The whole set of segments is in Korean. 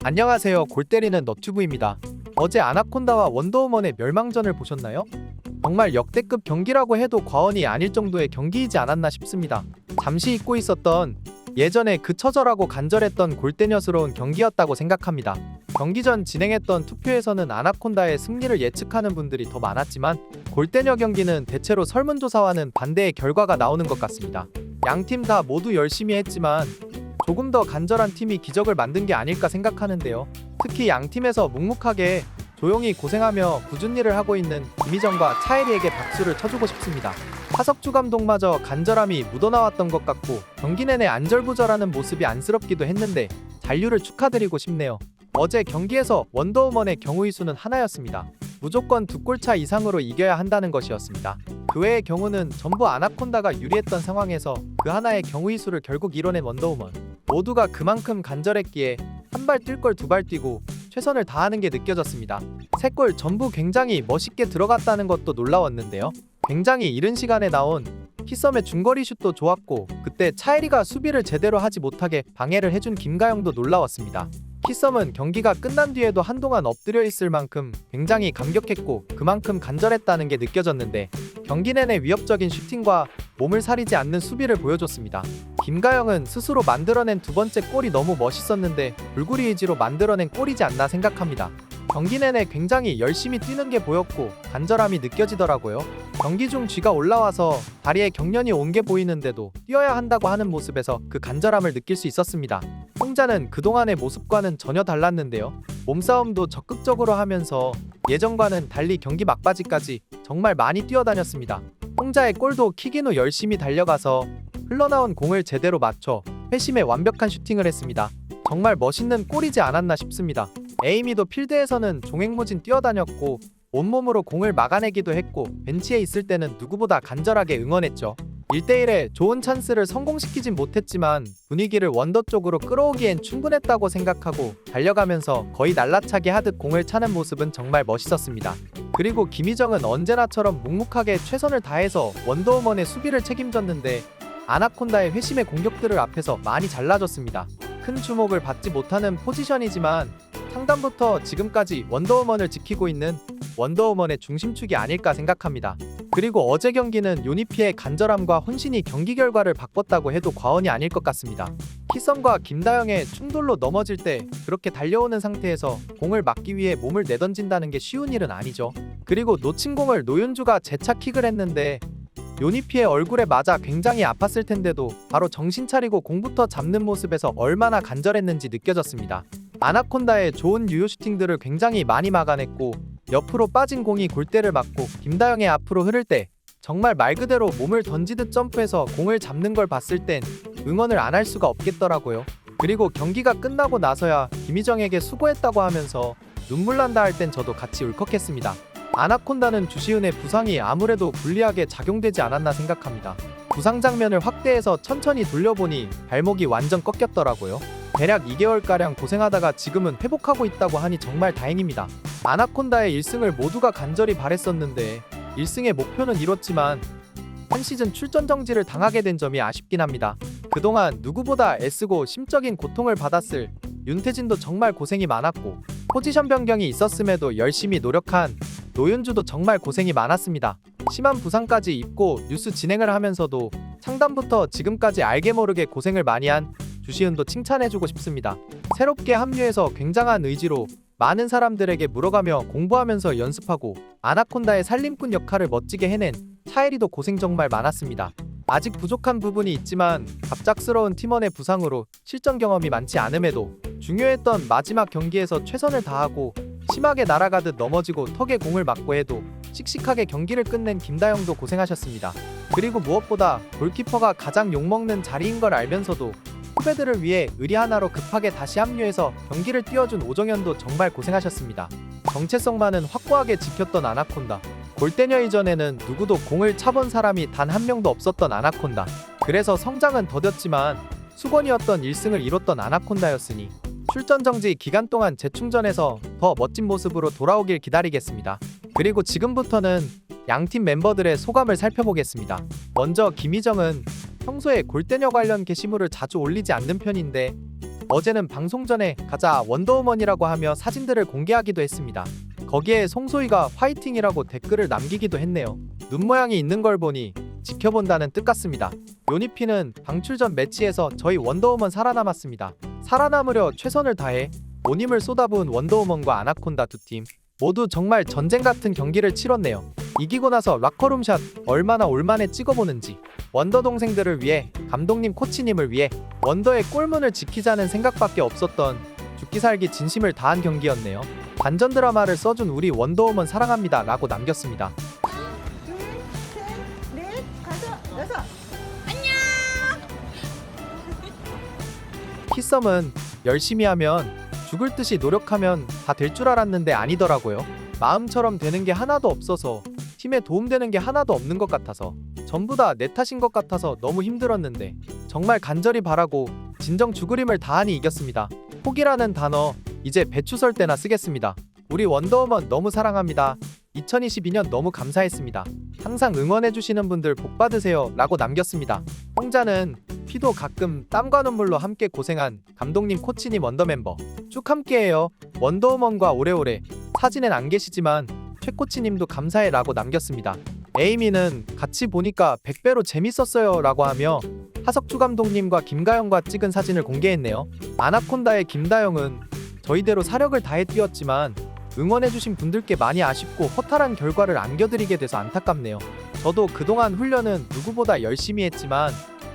안녕하세요. 골 때리는 너튜브입니다. 어제 아나콘다와 원더우먼의 멸망전을 보셨나요? 정말 역대급 경기라고 해도 과언이 아닐 정도의 경기이지 않았나 싶습니다. 잠시 잊고 있었던 예전에 그 처절하고 간절했던 골때녀스러운 경기였다고 생각합니다. 경기 전 진행했던 투표에서는 아나콘다의 승리를 예측하는 분들이 더 많았지만 골때녀 경기는 대체로 설문조사와는 반대의 결과가 나오는 것 같습니다. 양팀 다 모두 열심히 했지만 조금 더 간절한 팀이 기적을 만든 게 아닐까 생각하는데요. 특히 양팀에서 묵묵하게 조용히 고생하며 꾸준히 일을 하고 있는 김희정과 차혜리에게 박수를 쳐주고 싶습니다. 하석주 감독마저 간절함이 묻어나왔던 것 같고 경기 내내 안절부절하는 모습이 안쓰럽기도 했는데 잔류를 축하드리고 싶네요. 어제 경기에서 원더우먼의 경우의 수는 하나였습니다. 무조건 2골차 이상으로 이겨야 한다는 것이었습니다. 그 외의 경우는 전부 아나콘다가 유리했던 상황에서 그 하나의 경우의 수를 결국 이뤄낸 원더우먼. 모두가 그만큼 간절했기에 한 발 뛸 걸 두 발 뛰고 최선을 다하는 게 느껴졌습니다. 3골 전부 굉장히 멋있게 들어갔다는 것도 놀라웠는데요. 굉장히 이른 시간에 나온 키썸의 중거리 슛도 좋았고 그때 차혜리가 수비를 제대로 하지 못하게 방해를 해준 김가영도 놀라웠습니다. 키썸은 경기가 끝난 뒤에도 한동안 엎드려 있을 만큼 굉장히 감격했고 그만큼 간절했다는 게 느껴졌는데 경기 내내 위협적인 슈팅과 몸을 사리지 않는 수비를 보여줬습니다. 김가영은 스스로 만들어낸 두 번째 골이 너무 멋있었는데 불구리 의지로 만들어낸 골이지 않나 생각합니다. 경기 내내 굉장히 열심히 뛰는 게 보였고 간절함이 느껴지더라고요. 경기 중 쥐가 올라와서 다리에 경련이 온 게 보이는데도 뛰어야 한다고 하는 모습에서 그 간절함을 느낄 수 있었습니다. 홍자는 그동안의 모습과는 전혀 달랐는데요. 몸싸움도 적극적으로 하면서 예전과는 달리 경기 막바지까지 정말 많이 뛰어다녔습니다. 홍자의 골도 킥인 후 열심히 달려가서 흘러나온 공을 제대로 맞춰 회심에 완벽한 슈팅을 했습니다. 정말 멋있는 골이지 않았나 싶습니다. 에이미도 필드에서는 종횡무진 뛰어다녔고 온몸으로 공을 막아내기도 했고 벤치에 있을 때는 누구보다 간절하게 응원했죠. 1대1에 좋은 찬스를 성공시키진 못했지만 분위기를 원더 쪽으로 끌어오기엔 충분했다고 생각하고 달려가면서 거의 날라차게 하듯 공을 차는 모습은 정말 멋있었습니다. 그리고 김희정은 언제나처럼 묵묵하게 최선을 다해서 원더우먼의 수비를 책임졌는데 아나콘다의 회심의 공격들을 앞에서 많이 잘라줬습니다. 큰 주목을 받지 못하는 포지션이지만 상단부터 지금까지 원더우먼을 지키고 있는 원더우먼의 중심축이 아닐까 생각합니다. 그리고 어제 경기는 요니피의 간절함과 혼신이 경기 결과를 바꿨다고 해도 과언이 아닐 것 같습니다. 키썸과 김다영의 충돌로 넘어질 때 그렇게 달려오는 상태에서 공을 막기 위해 몸을 내던진다는 게 쉬운 일은 아니죠. 그리고 놓친 공을 노윤주가 재차 킥을 했는데 요니피의 얼굴에 맞아 굉장히 아팠을 텐데도 바로 정신 차리고 공부터 잡는 모습에서 얼마나 간절했는지 느껴졌습니다. 아나콘다의 좋은 유효 슈팅들을 굉장히 많이 막아냈고 옆으로 빠진 공이 골대를 맞고 김다영의 앞으로 흐를 때 정말 말 그대로 몸을 던지듯 점프해서 공을 잡는 걸 봤을 땐 응원을 안 할 수가 없겠더라고요. 그리고 경기가 끝나고 나서야 김희정에게 수고했다고 하면서 눈물 난다 할 땐 저도 같이 울컥했습니다. 아나콘다는 주시은의 부상이 아무래도 불리하게 작용되지 않았나 생각합니다. 부상 장면을 확대해서 천천히 돌려보니 발목이 완전 꺾였더라고요. 대략 2개월가량 고생하다가 지금은 회복하고 있다고 하니 정말 다행입니다. 아나콘다의 1승을 모두가 간절히 바랬었는데 1승의 목표는 이뤘지만 한 시즌 출전 정지를 당하게 된 점이 아쉽긴 합니다. 그동안 누구보다 애쓰고 심적인 고통을 받았을 윤태진도 정말 고생이 많았고 포지션 변경이 있었음에도 열심히 노력한 노윤주도 정말 고생이 많았습니다. 심한 부상까지 입고 뉴스 진행을 하면서도 창단부터 지금까지 알게 모르게 고생을 많이 한 주시은도 칭찬해주고 싶습니다. 새롭게 합류해서 굉장한 의지로 많은 사람들에게 물어가며 공부하면서 연습하고 아나콘다의 살림꾼 역할을 멋지게 해낸 차혜리도 고생 정말 많았습니다. 아직 부족한 부분이 있지만 갑작스러운 팀원의 부상으로 실전 경험이 많지 않음에도 중요했던 마지막 경기에서 최선을 다하고 심하게 날아가듯 넘어지고 턱에 공을 맞고 해도 씩씩하게 경기를 끝낸 김다영도 고생하셨습니다. 그리고 무엇보다 골키퍼가 가장 욕먹는 자리인 걸 알면서도 후배들을 위해 의리 하나로 급하게 다시 합류해서 경기를 띄워준 오정현도 정말 고생하셨습니다. 정체성만은 확고하게 지켰던 아나콘다. 골대녀 이전에는 누구도 공을 차본 사람이 단 한 명도 없었던 아나콘다. 그래서 성장은 더뎠지만 수건이었던 1승을 이뤘던 아나콘다였으니 출전 정지 기간 동안 재충전해서 더 멋진 모습으로 돌아오길 기다리겠습니다. 그리고 지금부터는 양팀 멤버들의 소감을 살펴보겠습니다. 먼저 김희정은 평소에 골대녀 관련 게시물을 자주 올리지 않는 편인데 어제는 방송 전에 가자 원더우먼이라고 하며 사진들을 공개하기도 했습니다. 거기에 송소희가 화이팅이라고 댓글을 남기기도 했네요. 눈 모양이 있는 걸 보니 지켜본다는 뜻 같습니다. 요니피는 방출 전 매치에서 저희 원더우먼 살아남았습니다. 살아남으려 최선을 다해 온 힘을 쏟아부은 원더우먼과 아나콘다 두 팀 모두 정말 전쟁 같은 경기를 치렀네요. 이기고 나서 락커룸샷 얼마나 올만해 찍어보는지 원더 동생들을 위해 감독님 코치님을 위해 원더의 골문을 지키자는 생각밖에 없었던 죽기 살기 진심을 다한 경기였네요. 반전 드라마를 써준 우리 원더우먼 사랑합니다 라고 남겼습니다. 둘, 셋, 넷, 다섯, 여섯. 키썸은 열심히 하면 죽을 듯이 노력하면 다 될 줄 알았는데 아니더라고요. 마음처럼 되는 게 하나도 없어서 팀에 도움되는 게 하나도 없는 것 같아서 전부 다 내 탓인 것 같아서 너무 힘들었는데 정말 간절히 바라고 진정 죽으림을 다하니 이겼습니다. 포기라는 단어 이제 배추 썰 때나 쓰겠습니다. 우리 원더우먼 너무 사랑합니다. 2022년 너무 감사했습니다. 항상 응원해주시는 분들 복 받으세요 라고 남겼습니다. 홍자는 피도 가끔 땀과 눈물로 함께 고생한 감독님 코치님 원더멤버 쭉 함께해요. 원더우먼과 오래오래. 사진엔 안 계시지만 최 코치님도 감사해 라고 남겼습니다. 에이미는 같이 보니까 100배로 재밌었어요 라고 하며 하석주 감독님과 김가영과 찍은 사진을 공개했네요. 아나콘다의 김다영은 저희대로 사력을 다해 뛰었지만 응원해주신 분들께 많이 아쉽고 허탈한 결과를 안겨드리게 돼서 안타깝네요. 저도 그동안 훈련은 누구보다 열심히 했지만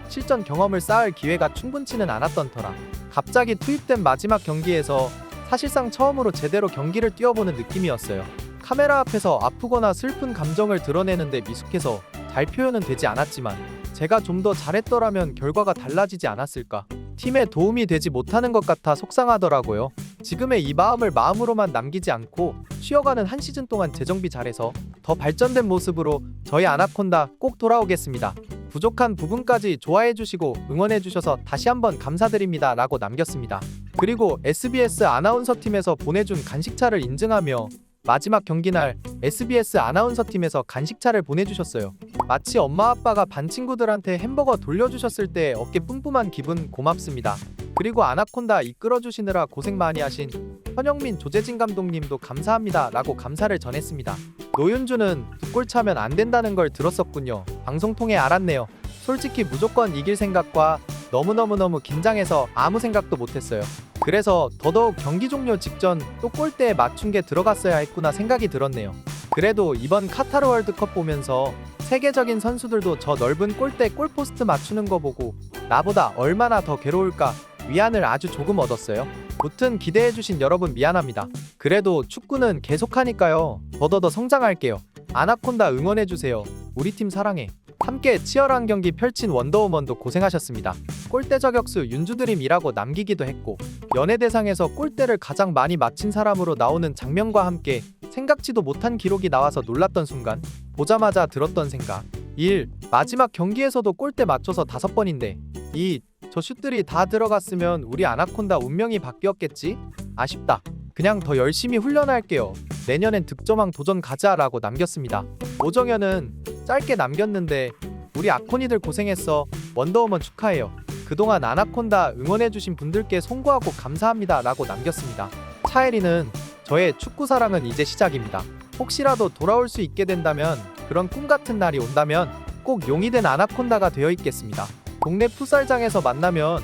실전 경험을 쌓을 기회가 충분치는 않았던 터라 갑자기 투입된 마지막 경기에서 사실상 처음으로 제대로 경기를 뛰어보는 느낌이었어요. 카메라 앞에서 아프거나 슬픈 감정을 드러내는데 미숙해서 잘 표현은 되지 않았지만 제가 좀 더 잘했더라면 결과가 달라지지 않았을까. 팀에 도움이 되지 못하는 것 같아 속상하더라고요. 지금의 이 마음을 마음으로만 남기지 않고 쉬어가는 한 시즌 동안 재정비 잘해서 더 발전된 모습으로 저희 아나콘다 꼭 돌아오겠습니다. 부족한 부분까지 좋아해주시고 응원해주셔서 다시 한번 감사드립니다 라고 남겼습니다. 그리고 SBS 아나운서 팀에서 보내준 간식차를 인증하며 마지막 경기날 SBS 아나운서 팀에서 간식차를 보내주셨어요. 마치 엄마 아빠가 반 친구들한테 햄버거 돌려주셨을 때 어깨 뿜뿜한 기분 고맙습니다. 그리고 아나콘다 이끌어주시느라 고생 많이 하신 현영민 조재진 감독님도 감사합니다 라고 감사를 전했습니다. 노윤주는 두 골 차면 안 된다는 걸 들었었군요. 방송 통해 알았네요. 솔직히 무조건 이길 생각과 너무너무 긴장해서 아무 생각도 못했어요. 그래서 더더욱 경기 종료 직전 또 골대에 맞춘 게 들어갔어야 했구나 생각이 들었네요. 그래도 이번 카타르 월드컵 보면서 세계적인 선수들도 저 넓은 골대 골포스트 맞추는 거 보고 나보다 얼마나 더 괴로울까 위안을 아주 조금 얻었어요. 무튼 기대해주신 여러분 미안합니다. 그래도 축구는 계속하니까요. 더더더 성장할게요. 아나콘다 응원해주세요. 우리 팀 사랑해. 함께 치열한 경기 펼친 원더우먼도 고생하셨습니다. 골대 저격수 윤주드림이라고 남기기도 했고 연예대상에서 골대를 가장 많이 맞힌 사람으로 나오는 장면과 함께 생각지도 못한 기록이 나와서 놀랐던 순간 보자마자 들었던 생각 1. 마지막 경기에서도 골대 맞춰서 5번인데 2. 저 슛들이 다 들어갔으면 우리 아나콘다 운명이 바뀌었겠지? 아쉽다. 그냥 더 열심히 훈련할게요. 내년엔 득점왕 도전 가자 라고 남겼습니다. 오정현은 짧게 남겼는데 우리 아코니들 고생했어. 원더우먼 축하해요. 그동안 아나콘다 응원해주신 분들께 송구하고 감사합니다 라고 남겼습니다. 차혜리는 저의 축구 사랑은 이제 시작입니다. 혹시라도 돌아올 수 있게 된다면 그런 꿈같은 날이 온다면 꼭 용이 된 아나콘다가 되어 있겠습니다. 동네 풋살장에서 만나면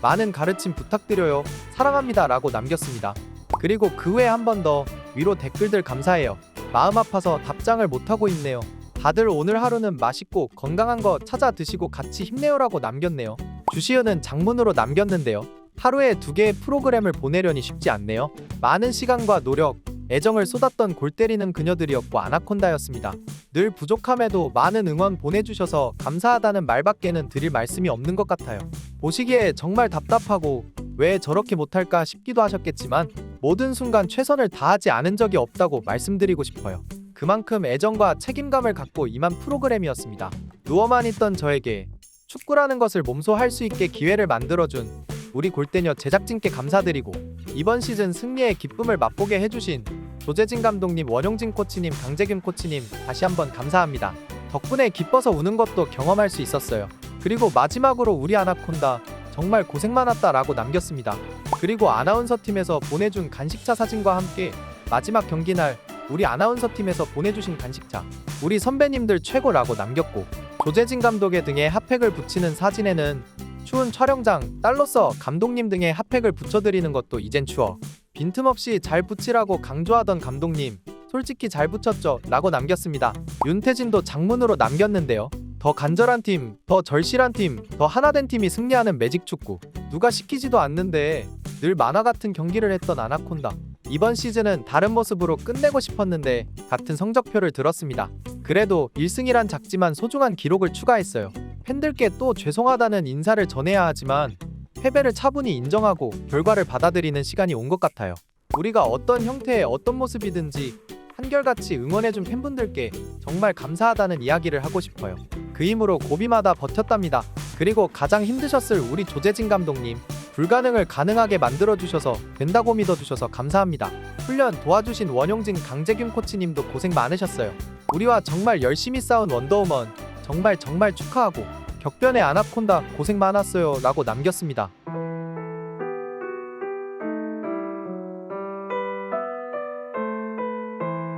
많은 가르침 부탁드려요. 사랑합니다 라고 남겼습니다. 그리고 그 후에 한 번 더 위로 댓글들 감사해요. 마음 아파서 답장을 못하고 있네요. 다들 오늘 하루는 맛있고 건강한 거 찾아 드시고 같이 힘내요라고 남겼네요. 주시은은 장문으로 남겼는데요. 하루에 2개의 프로그램을 보내려니 쉽지 않네요. 많은 시간과 노력, 애정을 쏟았던 골 때리는 그녀들이었고 아나콘다였습니다. 늘 부족함에도 많은 응원 보내주셔서 감사하다는 말밖에는 드릴 말씀이 없는 것 같아요. 보시기에 정말 답답하고 왜 저렇게 못할까 싶기도 하셨겠지만 모든 순간 최선을 다하지 않은 적이 없다고 말씀드리고 싶어요. 그만큼 애정과 책임감을 갖고 임한 프로그램이었습니다. 누워만 있던 저에게 축구라는 것을 몸소 할 수 있게 기회를 만들어준 우리 골대녀 제작진께 감사드리고 이번 시즌 승리의 기쁨을 맛보게 해주신 조재진 감독님, 원용진 코치님, 강재균 코치님 다시 한번 감사합니다. 덕분에 기뻐서 우는 것도 경험할 수 있었어요. 그리고 마지막으로 우리 아나콘다 정말 고생 많았다 라고 남겼습니다. 그리고 아나운서 팀에서 보내준 간식차 사진과 함께 마지막 경기 날 우리 아나운서 팀에서 보내주신 간식차 우리 선배님들 최고라고 남겼고 조재진 감독의 등에 핫팩을 붙이는 사진에는 추운 촬영장 딸로서 감독님 등에 핫팩을 붙여드리는 것도 이젠 추억. 빈틈없이 잘 붙이라고 강조하던 감독님 솔직히 잘 붙였죠 라고 남겼습니다. 윤태진도 장문으로 남겼는데요. 더 간절한 팀, 더 절실한 팀, 더 하나된 팀이 승리하는 매직 축구. 누가 시키지도 않는데 늘 만화 같은 경기를 했던 아나콘다. 이번 시즌은 다른 모습으로 끝내고 싶었는데 같은 성적표를 들었습니다. 그래도 1승이란 작지만 소중한 기록을 추가했어요. 팬들께 또 죄송하다는 인사를 전해야 하지만 패배를 차분히 인정하고 결과를 받아들이는 시간이 온 것 같아요. 우리가 어떤 형태의 어떤 모습이든지 한결같이 응원해준 팬분들께 정말 감사하다는 이야기를 하고 싶어요. 그 힘으로 고비마다 버텼답니다. 그리고 가장 힘드셨을 우리 조재진 감독님 불가능을 가능하게 만들어주셔서 된다고 믿어주셔서 감사합니다. 훈련 도와주신 원용진 강재균 코치님도 고생 많으셨어요. 우리와 정말 열심히 싸운 원더우먼 정말 축하하고 격변의 아나콘다 고생 많았어요 라고 남겼습니다.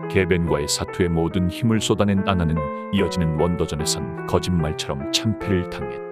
개변과의 사투에 모든 힘을 쏟아낸 아나는 이어지는 원더전에선 거짓말처럼 참패를 당했다.